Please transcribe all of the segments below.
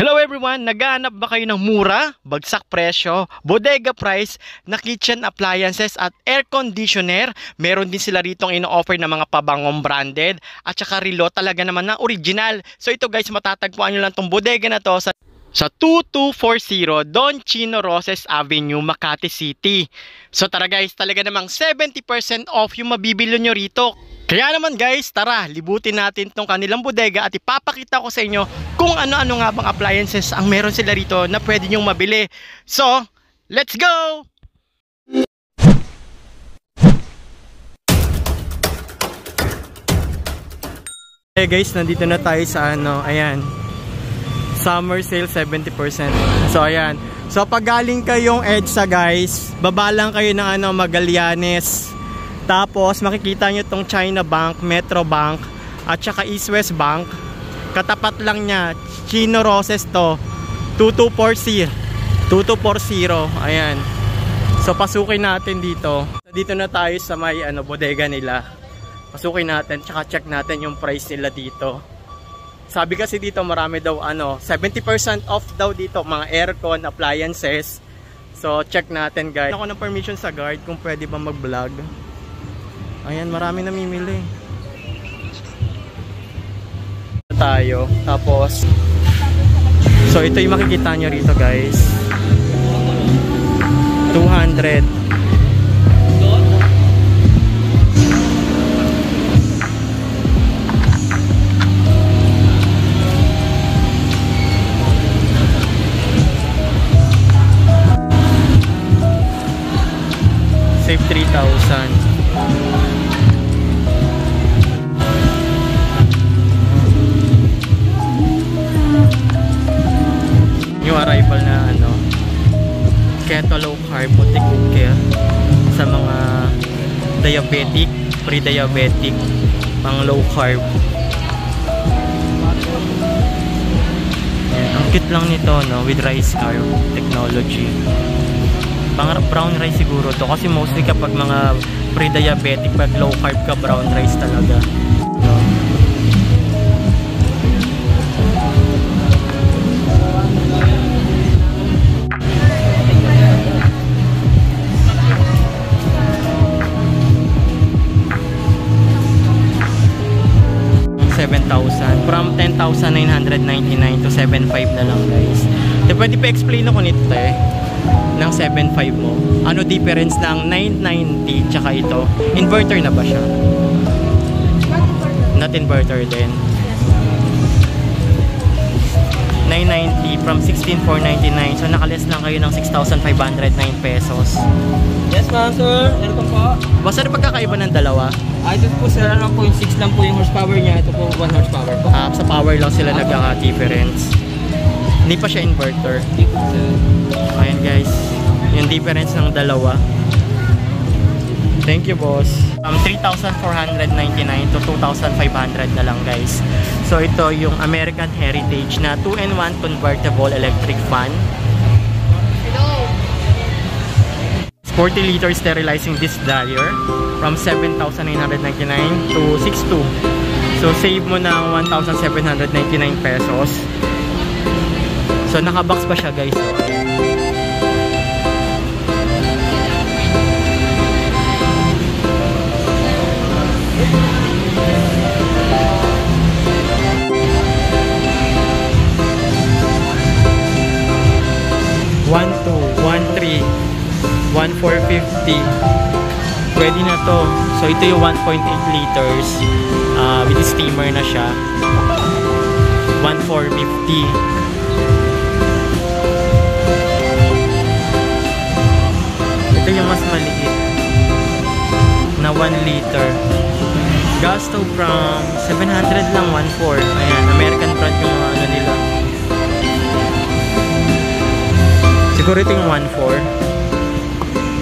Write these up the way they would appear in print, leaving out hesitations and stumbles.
Hello everyone! Naghahanap ba kayo ng mura, bagsak presyo, bodega price na kitchen appliances at air conditioner? Meron din sila rito ang ino-offer na mga pabangong branded at saka relo talaga naman na original. So ito guys, matatagpuan nyo lang tong bodega na to sa 2240 Don Chino Roses Avenue, Makati City. So tara guys, talaga namang 70% off yung mabibili nyo rito. Kaya naman guys, tara, libutin natin tong kanilang bodega at ipapakita ko sa inyo kung ano-ano nga bang appliances ang meron sila rito na pwede nyong mabili. So, let's go! Hey guys, nandito na tayo sa ayan. Summer sale 70%. So ayan. So pag galing kayong EDSA guys, baba lang kayo ng Magallanes. Tapos makikita nyo tong China Bank, Metro Bank at saka East West Bank. Katapat lang niya, Chino Roses to, 2240. Ayan. So pasukin natin dito. Dito na tayo sa may bodega nila. Pasukin natin, tsaka check natin yung price nila dito. Sabi kasi dito marami daw 70% off daw dito mga aircon, appliances. So check natin guys. Ako ng permission sa guard kung pwede ba mag-vlog. Ayan, marami namimili. Tayo. Tapos so ito yung makikita nyo rito guys. 200. Save 3,000. New arrival na keto low carb boutique care sa mga diabetic, pre-diabetic, pang low carb. Yan, ang cute lang nito with rice carb technology. Pang brown rice siguro to kasi mostly kapag mga pre-diabetic, pag low carb ka, brown rice talaga. 7,000 from 10,999 to 7,500 na lang guys. So, pwede pa explain ako nito ng 7,500 mo. Ano difference ng 990 tsaka ito? Inverter na ba siya? Not inverter din. 990 from 16,499. So nakaless lang kayo ng 6,509 pesos. Yes ma'am sir, welcome po. Basta na pagkakaiba ng dalawa? Ito po sir, 6 lang po yung horsepower niya. Ito po 1 horsepower po. Sa power lang sila nagkaka-difference. Hindi pa siya inverter. Ayan guys, yung difference ng dalawa. Thank you boss. 3,499 to 2,500 na lang guys. So ito yung American Heritage na 2-in-1 convertible electric fan. 40 liter sterilizing disc dryer from 7,999 to 6,200. So save mo ng 1,799 pesos. So nakabox pa siya guys. 1,450. Pwede na to. So ito yung 1.8 liters with steamer na siya. 1,450. Ito yung mas maliit na 1 liter. Gas stove from 700 lang, 1,400. Ayan, American brand yung nila. Siguro ito yung 1,400.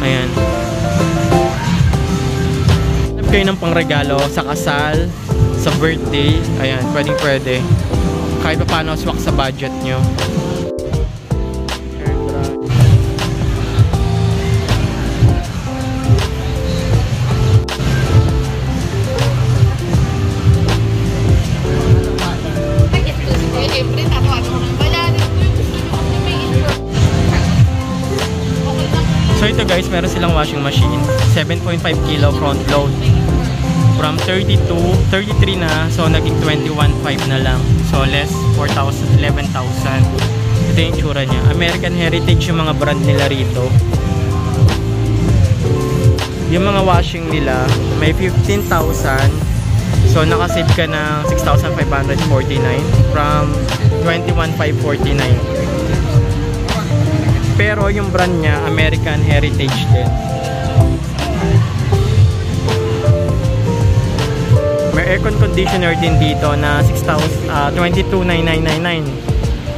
Ayan. Hanap kayo ng pangregalo sa kasal, sa birthday. Ayan, pwede. Kahit pa paano swak sa budget nyo. Siyempre, ako ng bala. ito guys, meron silang washing machine. 7.5 kilo front load. From 32, 33 na, so naging 21.5 na lang. So less 4,000, 11,000. Ito yung tsura niya. American Heritage yung mga brand nila rito. Yung mga washing nila, may 15,000. So nakasave ka ng 6,549 from 21,549. Pero yung brand niya, American Heritage din. May aircon conditioner din dito na 22,999.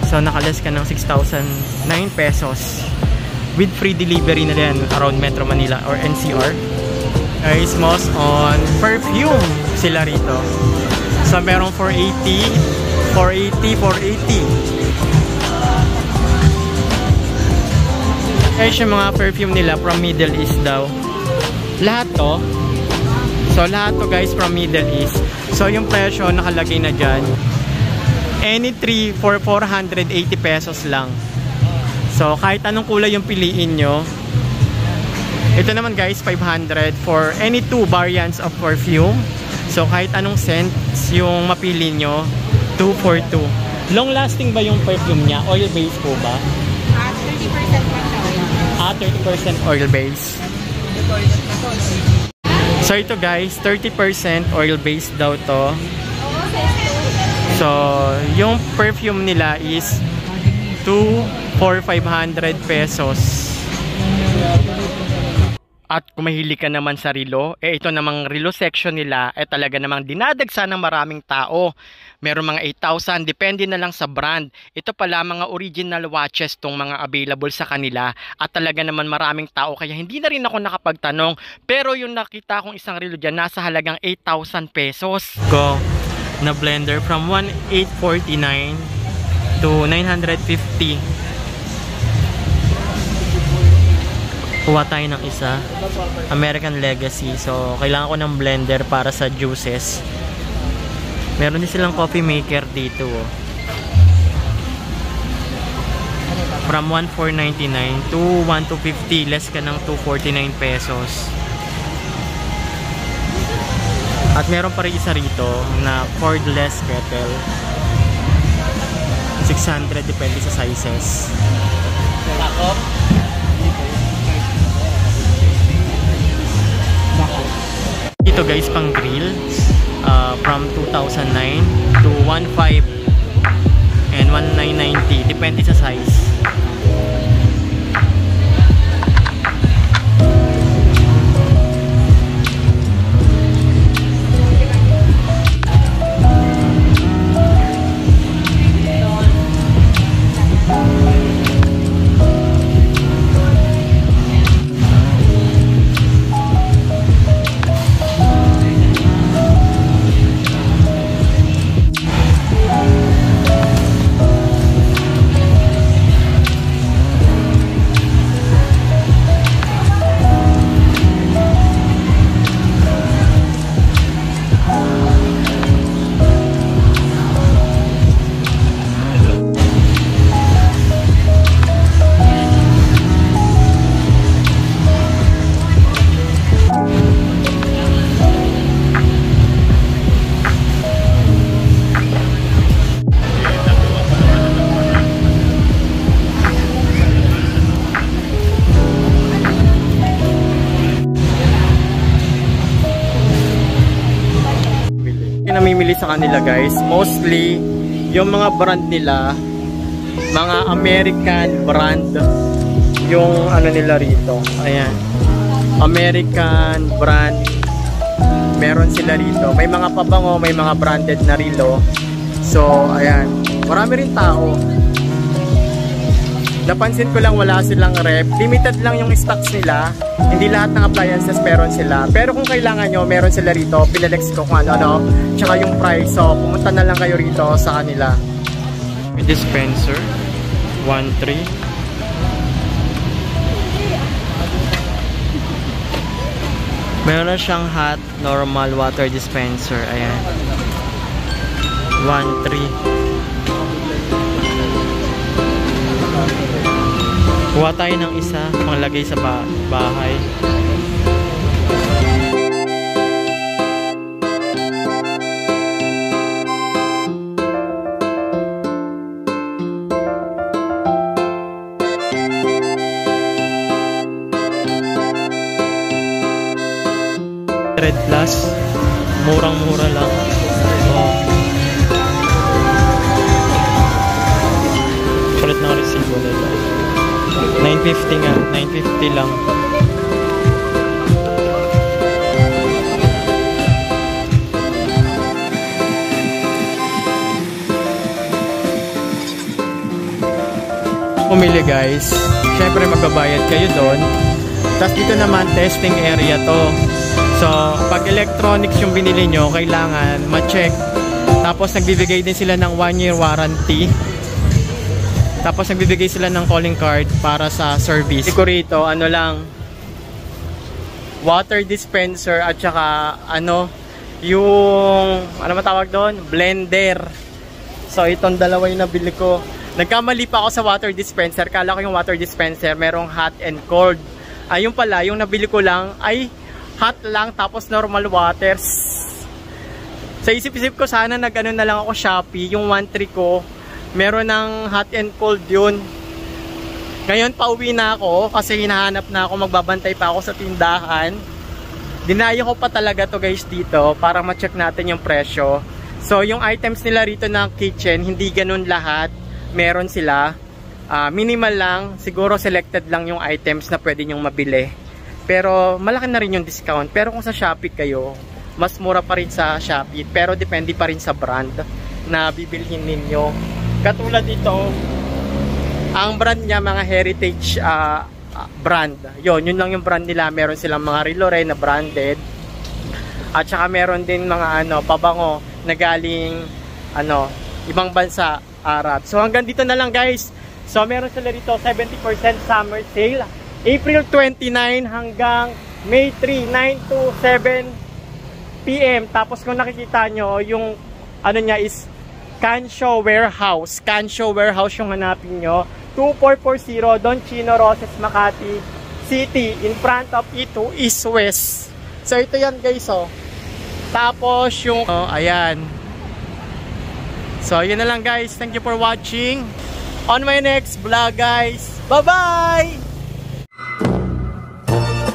So nakaless ka ng 6,009 pesos with free delivery na din around Metro Manila or NCR. Guys, most on perfume sila rito. So merong 480, 480, 480. Guys, yung mga perfume nila from Middle East daw. Lahat to. So lahat to guys from Middle East. So yung presyo nakalagay na dyan. Any 3 for 480 pesos lang. So kahit anong kulay yung piliin nyo. Ito naman guys, 500 for any 2 variants of perfume. So kahit anong scents yung mapili nyo, 2 for 2. Long lasting ba yung perfume niya? Oil base po ba? 30% pa siya. 30% oil base. So ito guys, 30% oil base daw to. So yung perfume nila is 2 for 500 pesos. At kung mahilig ka naman sa relo, ito namang relo section nila talaga namang dinadagsa ng maraming tao. Meron mga 8,000, depende na lang sa brand. Ito pala mga original watches tong mga available sa kanila. At talaga naman maraming tao, kaya hindi na rin ako nakapagtanong. Pero yung nakita kong isang relo dyan, nasa halagang 8,000 pesos. Go! Na blender from 1,849 to 950. Kuha tayo ng isa. American Legacy. So, kailangan ko ng blender para sa juices. Meron din silang coffee maker dito. Oh. From 1,499 to 1,250. Less ka ng 249 pesos. At meron pa rin isa rito na cordless kettle. 600 depende sa sizes. Ito guys, pang grill, from 2,009 to 1,500 and 1,990, depende sa size. Namimili sa kanila guys, mostly yung mga brand nila, mga American brand yung ano nila rito. Ayan, American brand meron sila rito. May mga pabango, may mga branded na relo. So ayan, marami rin tao. Napansin ko lang wala silang rep. Limited lang yung stocks nila. Hindi lahat ng appliances meron sila. Pero kung kailangan nyo, meron sila rito. Pinalex ko kung ano-ano. Tsaka yung price. So, pumunta na lang kayo rito sa kanila. May dispenser. 1.3. Meron siyang hot, normal water dispenser. Ayan. 1.3. Kuha tayo ng isa, panglagay sa bahay. Red Plus, murang-mura lang. Oh. Sulit ng resibo nila. 950 nga, 950 lang. Pumili guys, syempre magbabayad kayo doon. Tapos dito naman testing area to. So pag electronics yung binili nyo, kailangan ma-check. Tapos nagbibigay din sila ng 1-year warranty. Tapos nagbibigay sila ng calling card para sa service. Iko rito, ano lang, water dispenser at saka ano, yung, ano matawag doon? Blender. So itong dalawa yung nabili ko. Nagkamali pa ako sa water dispenser. Kala ko yung water dispenser merong hot and cold. Ayun pala, yung nabili ko lang ay hot lang tapos normal water. Sa isip-isip ko sana nag-ano na lang ako Shopee, yung 1.3 ko. Meron ng hot and cold yun. Ngayon pauwi na ako kasi hinahanap na ako, magbabantay pa ako sa tindahan. Dinayo ko pa talaga to guys dito para ma-check natin yung presyo. So yung items nila rito ng kitchen, hindi ganun lahat. Meron sila. Minimal lang, siguro selected lang yung items na pwede nyong mabili. Pero malaki na rin yung discount. Pero kung sa Shopee kayo, mas mura pa rin sa Shopee. Pero depende pa rin sa brand na bibilhin ninyo. Katulad dito, ang brand niya mga heritage brand. Yun lang yung brand nila. Meron silang mga Rilore na branded. At saka meron din mga pabango na galing ibang bansa, Arab. So hanggang dito na lang guys. So meron sila dito 70% summer sale. April 29 hanggang May 3, 9 to 7 PM. Tapos kung nakikita nyo, yung niya is Cansho Warehouse. Cansho Warehouse yung hanapin nyo. 2440 Don Chino Roses, Makati City. In front of E2 East West. So ito yan guys oh. Tapos yung ayan. So yun na lang guys. Thank you for watching. On my next vlog guys. Bye bye!